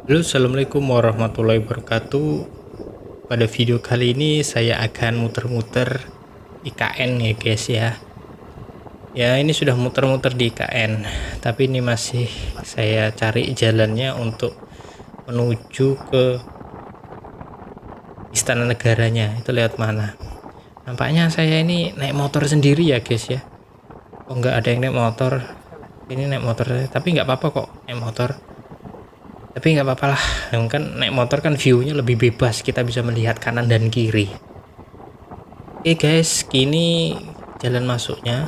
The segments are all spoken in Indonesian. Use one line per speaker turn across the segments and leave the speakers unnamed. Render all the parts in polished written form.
Halo, assalamualaikum warahmatullahi wabarakatuh. Pada video kali ini saya akan muter-muter IKN ya guys ya. Ya, ini sudah muter-muter di IKN, tapi ini masih saya cari jalannya untuk menuju ke Istana Negaranya. Itu lewat mana? Nampaknya saya ini naik motor sendiri ya guys ya. Oh, nggak ada yang naik motor. Ini naik motor, tapi nggak apa-apa kok naik motor. Tapi nggak apa-apa lah, kan naik motor kan view-nya lebih bebas, kita bisa melihat kanan dan kiri. Oke guys, kini jalan masuknya,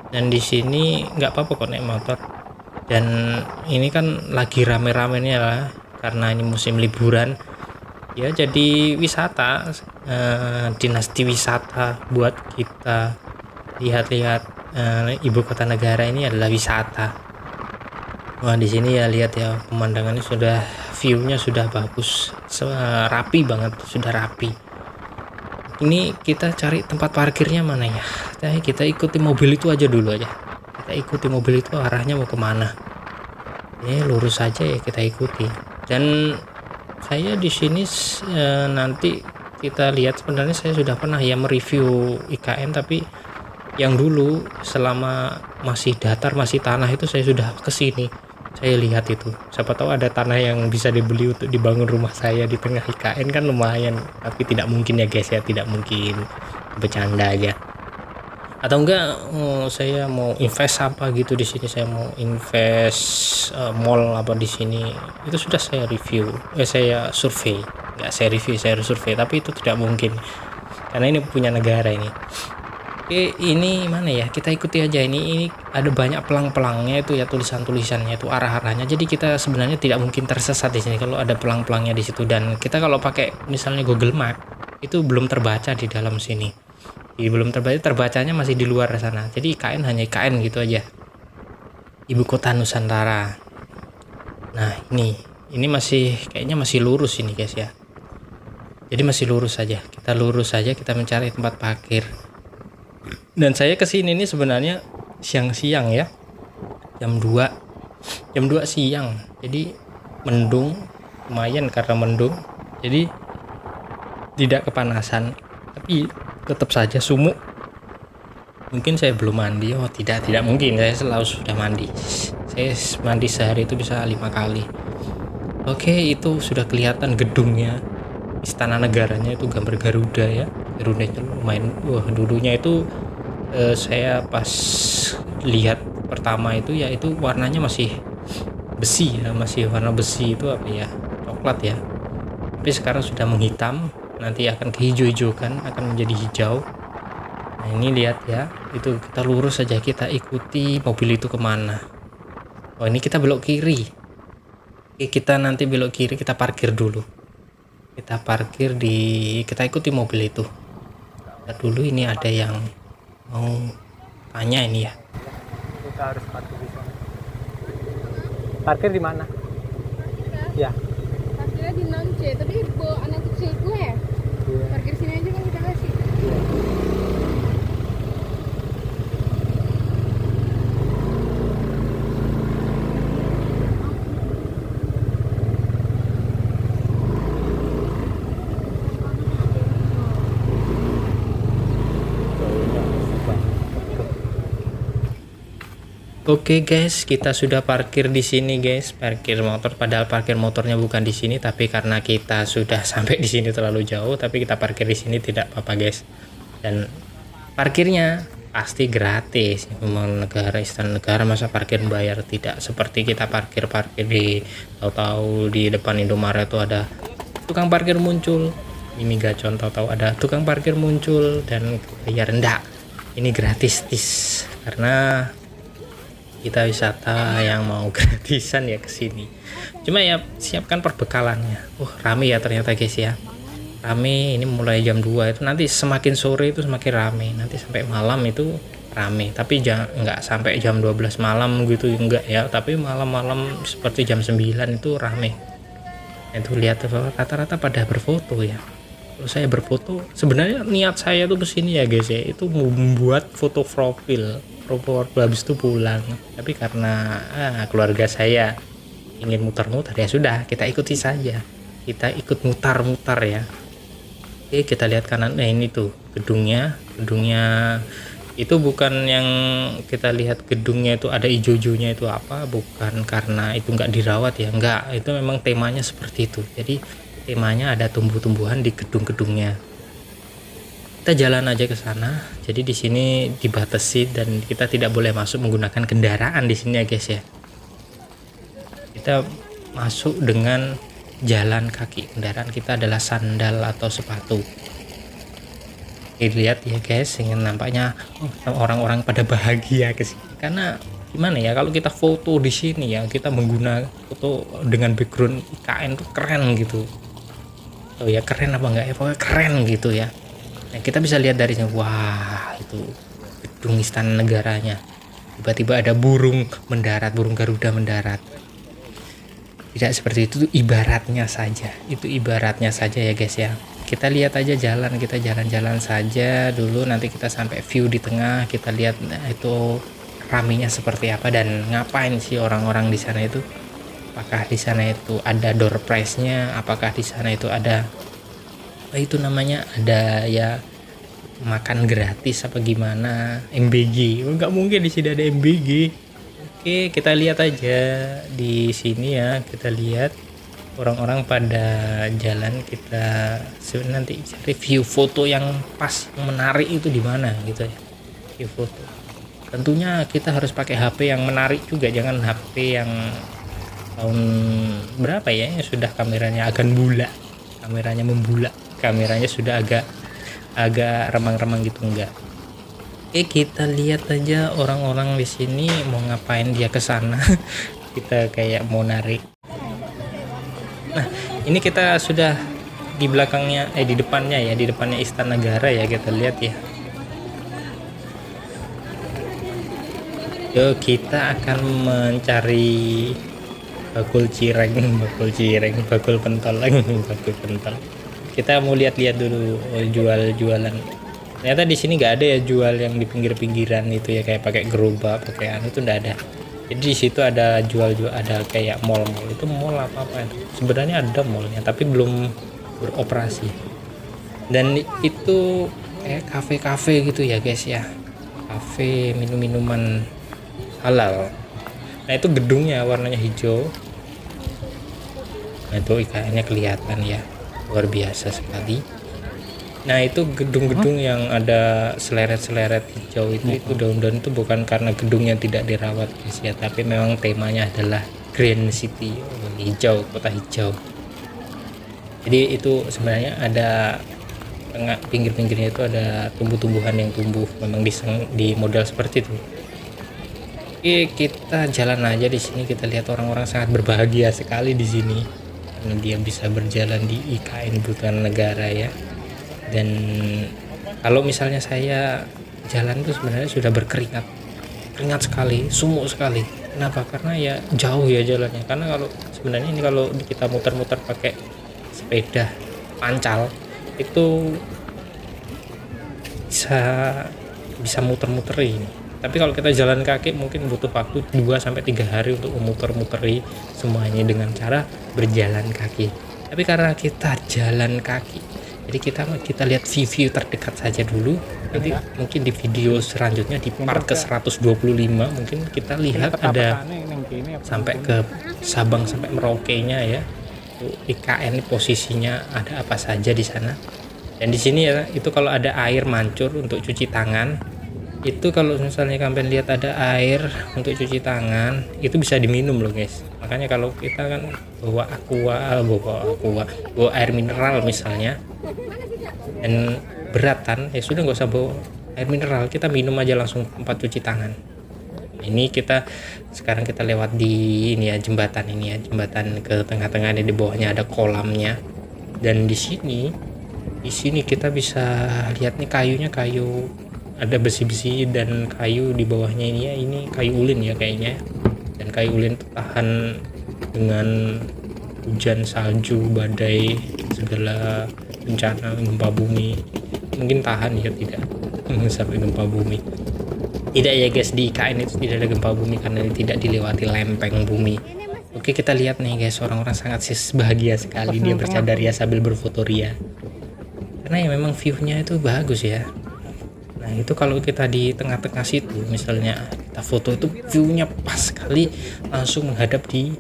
dan di sini nggak apa-apa kok naik motor. Dan ini kan lagi rame-ramenya lah, karena ini musim liburan. Ya jadi wisata, dinasti wisata buat kita lihat-lihat. Ibu kota negara ini adalah wisata. Wah, di sini ya lihat ya, pemandangannya sudah, view-nya sudah bagus, rapi banget, sudah rapi. Ini kita cari tempat parkirnya mana ya? Kita ikuti mobil itu aja dulu aja. Kita ikuti mobil itu arahnya mau kemana? Lurus saja ya, kita ikuti. Dan saya di sini nanti kita lihat, sebenarnya saya sudah pernah ya mereview IKN, tapi yang dulu selama masih datar, masih tanah itu saya sudah kesini. Saya lihat itu, siapa tahu ada tanah yang bisa dibeli untuk dibangun rumah saya di tengah IKN, kan lumayan. Tapi tidak mungkin ya guys ya, tidak mungkin, bercanda aja. Atau enggak, saya mau invest apa gitu di sini, saya mau invest mall apa di sini, itu sudah saya review, saya survei, enggak saya review, saya survei, tapi itu tidak mungkin karena ini punya negara ini. Oke, ini mana ya? Kita ikuti aja. Ini ada banyak pelang-pelangnya itu ya, tulisan-tulisannya itu, arah-arahnya. Jadi kita sebenarnya tidak mungkin tersesat di sini kalau ada pelang-pelangnya di situ. Dan kita kalau pakai misalnya Google Map itu belum terbaca di dalam sini. Jadi belum terbaca, terbacanya masih di luar sana. Jadi IKN hanya IKN gitu aja. Ibu kota Nusantara. Nah, ini masih kayaknya masih lurus ini guys ya. Jadi masih lurus saja. Kita lurus saja, kita mencari tempat parkir. Dan saya kesini ini sebenarnya siang-siang ya, jam 2 siang, jadi mendung, lumayan karena mendung, jadi tidak kepanasan, tapi tetap saja sumuk. Mungkin saya belum mandi. Oh tidak mungkin, saya selalu sudah mandi. Saya mandi sehari itu bisa 5 kali. Oke, itu sudah kelihatan gedungnya, Istana Negaranya, itu gambar Garuda ya. Garudanya lumayan, wah dulunya itu saya pas lihat pertama itu ya, itu warnanya masih besi ya, masih warna besi itu apa ya, coklat ya, tapi sekarang sudah menghitam, nanti akan kehijau-hijaukan, akan menjadi hijau. Nah ini lihat ya, itu kita lurus saja, kita ikuti mobil itu kemana. Oh ini kita belok kiri. Oke, kita nanti belok kiri, kita parkir dulu, kita parkir kita ikuti mobil itu. Lihat dulu, ini ada yang mau tanya ini ya.
Kita harus parkir di sana. Parkir di mana? Ya.
Parkirnya di non C, tapi bawa anak kecil gue ya.
Iya.
Parkir sini aja kan kita kasih.
Oke guys, kita sudah parkir di sini guys, parkir motor. Padahal parkir motornya bukan di sini, tapi karena kita sudah sampai di sini terlalu jauh, tapi kita parkir di sini tidak apa-apa guys. Dan parkirnya pasti gratis. Memang negara, Istana Negara, masa parkir bayar? Tidak seperti kita parkir di, tahu-tahu di depan Indomaret itu ada tukang parkir muncul, ini gacon, tahu-tahu ada tukang parkir muncul dan bayar. Enggak, ini gratis karena kita wisata yang mau gratisan ya kesini. Cuma ya siapkan perbekalannya. Rame ya ternyata guys ya, rame. Ini mulai jam 2 itu, nanti semakin sore itu semakin rame, nanti sampai malam itu rame. Tapi nggak sampai jam 12 malam gitu, enggak ya, tapi malam-malam seperti jam 9 itu rame. Itu lihat rata-rata pada berfoto ya. Kalau saya berfoto, sebenarnya niat saya tuh kesini ya guys ya, itu membuat foto profil habis itu pulang. Tapi karena keluarga saya ingin muter-muter ya sudah, kita ikuti saja, kita ikut mutar-mutar ya. Oke, kita lihat kanan. Nah ini tuh gedungnya itu bukan yang kita lihat gedungnya itu ada ijo-ijonya itu apa, bukan karena itu nggak dirawat ya, enggak, itu memang temanya seperti itu. Jadi temanya ada tumbuh-tumbuhan di gedung-gedungnya. Kita jalan aja ke sana. Jadi di sini dibatasi dan kita tidak boleh masuk menggunakan kendaraan di sini ya guys ya. Kita masuk dengan jalan kaki. Kendaraan kita adalah sandal atau sepatu. Lihat ya guys, ingin nampaknya orang-orang pada bahagia ke sini. Karena gimana ya, kalau kita foto di sini ya, kita menggunakan foto dengan background IKN tuh keren gitu. Oh ya keren apa enggak ya, pokoknya keren gitu ya. Nah, kita bisa lihat dari sini, wah itu gedung istana negaranya. Tiba-tiba ada burung mendarat, burung Garuda mendarat. Tidak seperti itu, ibaratnya saja. Itu ibaratnya saja ya guys ya. Kita lihat aja jalan, kita jalan-jalan saja dulu, nanti kita sampai view di tengah, kita lihat nah, itu ramenya seperti apa dan ngapain sih orang-orang di sana itu. Apakah di sana itu ada door prize-nya, apakah di sana itu ada itu namanya, ada ya makan gratis apa gimana, MBG. Oh, nggak mungkin di sini ada MBG. Oke, kita lihat aja di sini ya, kita lihat orang-orang pada jalan, kita nanti cari view foto yang pas, yang menarik itu di mana gitu ya. View foto. Tentunya kita harus pakai HP yang menarik juga, jangan HP yang tahun berapa ya, yang sudah kameranya agak bulat, kameranya membulak, kameranya sudah agak remang-remang gitu, enggak. Oke, kita lihat aja orang-orang di sini mau ngapain dia ke sana. Kita kayak mau narik. Nah, ini kita sudah di belakangnya, di depannya ya, di depannya Istana Negara ya, kita lihat ya. Yuk, kita akan mencari bakul cireng, bakul pentol lagi, bakul pentol. Kita mau lihat-lihat dulu jualan. Ternyata di sini nggak ada ya jual yang di pinggir-pinggiran itu ya, kayak pakai gerobak, pakai anu itu nggak ada. Jadi di situ ada jual, ada kayak mall-mall. Itu mall apa itu? Sebenarnya ada mallnya tapi belum beroperasi. Dan itu kayak kafe-kafe gitu ya guys ya. Kafe minum-minuman halal. Nah itu gedungnya warnanya hijau. Nah itu IKN-nya kelihatan ya, luar biasa sekali. Nah itu gedung-gedung yang ada seleret-seleret hijau itu daun-daun itu bukan karena gedungnya tidak dirawat guys ya, tapi memang temanya adalah Green City, hijau, kota hijau. Jadi itu sebenarnya ada tengah pinggir-pinggirnya itu ada tumbuh-tumbuhan yang tumbuh memang di model seperti itu. Oke, kita jalan aja di sini, kita lihat orang-orang sangat berbahagia sekali di sini karena dia bisa berjalan di IKN Ibu Negara ya. Dan kalau misalnya saya jalan tuh sebenarnya sudah keringat sekali, sumuk sekali. Kenapa? Karena ya jauh ya jalannya. Karena kalau sebenarnya ini kalau kita muter-muter pakai sepeda pancal itu bisa muter-muter ini. Tapi kalau kita jalan kaki mungkin butuh waktu 2-3 hari untuk memuter-muteri semuanya dengan cara berjalan kaki. Tapi karena kita jalan kaki, jadi kita lihat view terdekat saja dulu. Jadi mungkin di video selanjutnya di part ke 125 mungkin kita lihat ada sampai ke Sabang sampai Merauke-nya ya. IKN posisinya ada apa saja di sana. Dan di sini ya itu kalau ada air mancur untuk cuci tangan, itu kalau misalnya kalian lihat ada air untuk cuci tangan itu bisa diminum loh guys. Makanya kalau kita kan bawa air mineral misalnya dan beratan ya sudah nggak usah bawa air mineral, kita minum aja langsung tempat cuci tangan. Ini sekarang kita lewat di ini ya, jembatan ini ya, jembatan ke tengah-tengah, di bawahnya ada kolamnya. Dan di sini kita bisa lihat nih kayu ada besi-besi dan kayu di bawahnya ini ya, ini kayu ulin ya kayaknya. Dan kayu ulin tahan dengan hujan, salju, badai, segala bencana, gempa bumi. Mungkin tahan ya, tidak sampai gempa bumi. Tidak ya guys, di IKN itu tidak ada gempa bumi karena tidak dilewati lempeng bumi. Oke, Oke, kita lihat nih guys, orang-orang sangat bahagia sekali dia bercanda ria sambil berfoto ria. Karena ya memang view-nya itu bagus ya. Nah itu kalau kita di tengah-tengah situ, misalnya kita foto itu view-nya pas sekali, langsung menghadap di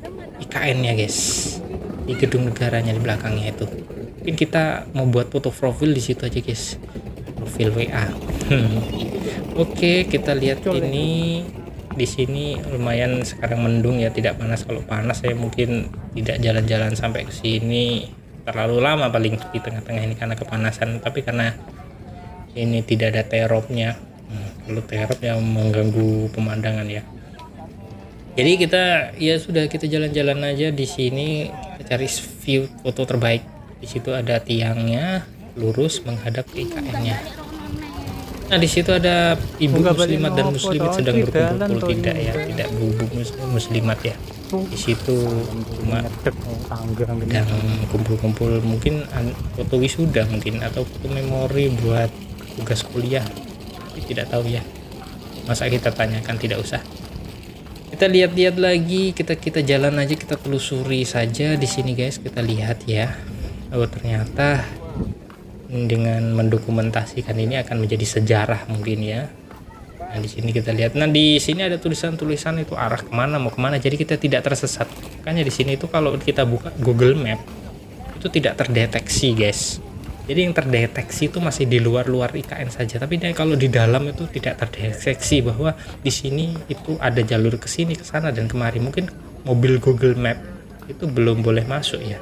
IKN-nya guys, di gedung negaranya di belakangnya itu. Mungkin kita mau buat foto profil di situ aja guys, profil WA. Oke, kita lihat ini di sini lumayan sekarang mendung ya, tidak panas. Kalau panas saya mungkin tidak jalan-jalan sampai ke sini, terlalu lama paling di tengah-tengah ini karena kepanasan. Tapi karena ini tidak ada teropnya, kalau terop yang mengganggu pemandangan ya. Jadi kita ya sudah, kita jalan-jalan aja di sini, kita cari view foto terbaik. Di situ ada tiangnya lurus menghadap ke IKN-nya. Nah di situ ada ibu muslimat dan muslimat sedang berkumpul, tidak ya, tidak ibu muslimat ya. Di situ cuma sedang kumpul-kumpul, mungkin foto wisuda mungkin, atau foto memori buat tugas kuliah, tapi tidak tahu ya. Masa kita tanyakan, tidak usah. Kita lihat-lihat lagi, kita jalan aja, kita telusuri saja di sini guys. Kita lihat ya. Oh ternyata dengan mendokumentasikan ini akan menjadi sejarah mungkin ya. Nah di sini kita lihat, nah di sini ada tulisan-tulisan itu arah kemana, mau kemana, jadi kita tidak tersesat. Makanya di sini itu kalau kita buka Google Map itu tidak terdeteksi guys. Jadi yang terdeteksi itu masih di luar-luar IKN saja, tapi kalau di dalam itu tidak terdeteksi bahwa di sini itu ada jalur ke sini, ke sana dan kemari. Mungkin mobil Google Map itu belum boleh masuk ya.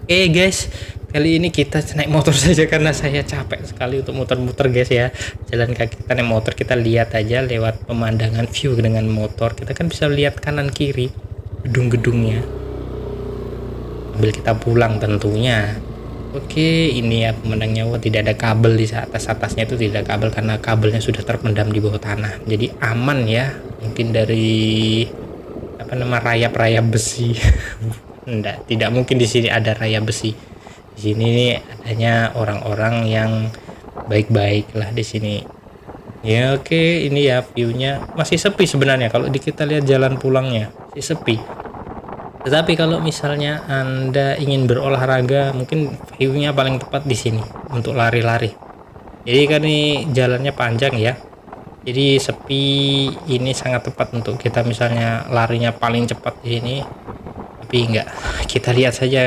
Oke guys, kali ini kita naik motor saja karena saya capek sekali untuk muter-muter guys ya. Jalan kaki, kita naik motor, kita lihat aja lewat pemandangan view dengan motor. Kita kan bisa lihat kanan kiri gedung-gedungnya sambil kita pulang tentunya. Oke, ini ya pemandangnya. Wah, tidak ada kabel di atasnya, itu tidak ada kabel karena kabelnya sudah terpendam di bawah tanah. Jadi aman ya. Mungkin dari rayap-rayap besi. Tidak mungkin di sini ada rayap besi. Di sini adanya orang-orang yang baik-baik lah di sini. Ya oke, ini ya view-nya masih sepi sebenarnya. Kalau kita lihat jalan pulangnya masih sepi. Tetapi kalau misalnya Anda ingin berolahraga, mungkin view-nya paling tepat di sini untuk lari-lari. Jadi kan ini jalannya panjang ya. Jadi sepi, ini sangat tepat untuk kita misalnya larinya paling cepat di sini. Tapi enggak, kita lihat saja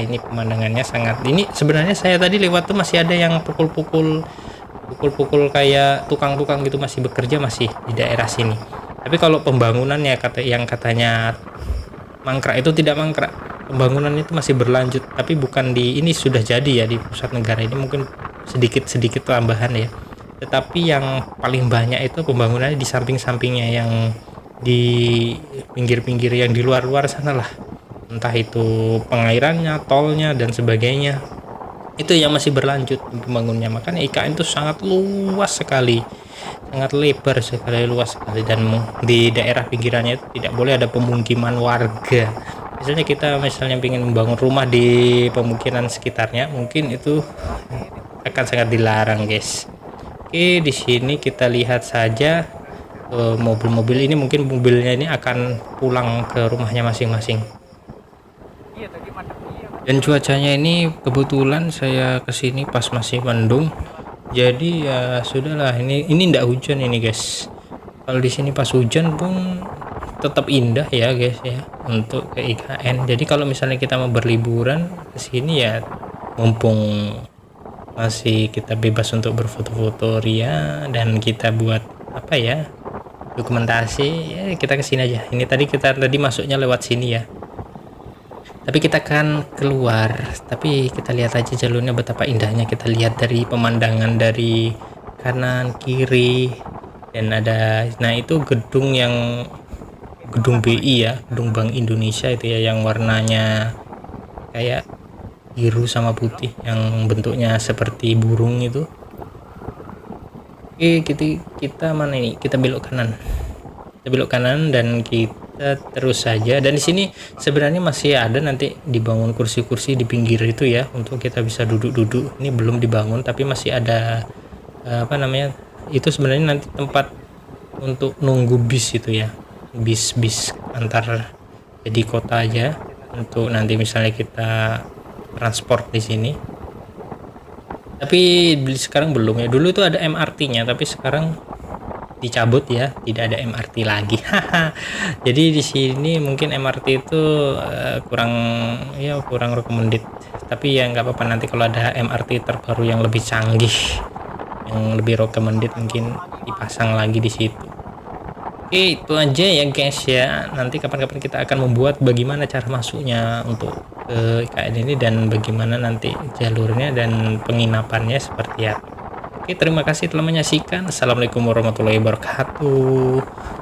ini pemandangannya sangat. Ini sebenarnya saya tadi lewat tuh masih ada yang pukul-pukul kayak tukang-tukang gitu, masih bekerja masih di daerah sini. Tapi kalau pembangunannya yang katanya mangkrak, itu tidak mangkrak, pembangunan itu masih berlanjut, tapi bukan di ini, sudah jadi ya di pusat negara ini, mungkin sedikit tambahan ya. Tetapi yang paling banyak itu pembangunannya di samping-sampingnya, yang di pinggir-pinggir, yang di luar-luar sana lah, entah itu pengairannya, tolnya dan sebagainya, itu yang masih berlanjut pembangunannya. Makanya IKN itu sangat luas sekali, sangat lebar sekali, luas sekali, dan di daerah pinggirannya itu tidak boleh ada pemukiman warga. Misalnya kita ingin membangun rumah di pemukiman sekitarnya, mungkin itu akan sangat dilarang guys. Oke, di sini kita lihat saja mobil-mobil ini, mungkin mobilnya ini akan pulang ke rumahnya masing-masing. Dan cuacanya ini kebetulan saya kesini pas masih mendung, jadi ya sudahlah, ini enggak hujan ini guys. Kalau di sini pas hujan pun tetap indah ya guys ya untuk ke IKN. Jadi kalau misalnya kita mau berliburan ke sini ya, mumpung masih kita bebas untuk berfoto-foto ria dan kita buat apa ya, dokumentasi ya, kita ke sini aja. Ini tadi masuknya lewat sini ya, tapi kita kan keluar, tapi kita lihat aja jalurnya betapa indahnya. Kita lihat dari pemandangan dari kanan kiri, dan ada, nah itu gedung BI ya, gedung Bank Indonesia itu ya, yang warnanya kayak biru sama putih, yang bentuknya seperti burung itu. Oke, kita mana ini? Kita belok kanan dan kita terus saja. Dan di sini sebenarnya masih ada nanti dibangun kursi-kursi di pinggir itu ya, untuk kita bisa duduk-duduk. Ini belum dibangun tapi masih ada itu sebenarnya nanti tempat untuk nunggu bis itu ya, bis antar jadi kota aja, untuk nanti misalnya kita transport di sini. Tapi sekarang belum ya, dulu itu ada MRT-nya tapi sekarang dicabut ya, tidak ada MRT lagi. Jadi di sini mungkin MRT itu kurang recommended, tapi ya nggak apa-apa, nanti kalau ada MRT terbaru yang lebih canggih, yang lebih recommended, mungkin dipasang lagi di situ. Oke, itu aja ya guys ya. Nanti kapan-kapan kita akan membuat bagaimana cara masuknya untuk ke IKN ini, dan bagaimana nanti jalurnya dan penginapannya seperti apa. Oke, terima kasih telah menyaksikan. Assalamualaikum warahmatullahi wabarakatuh.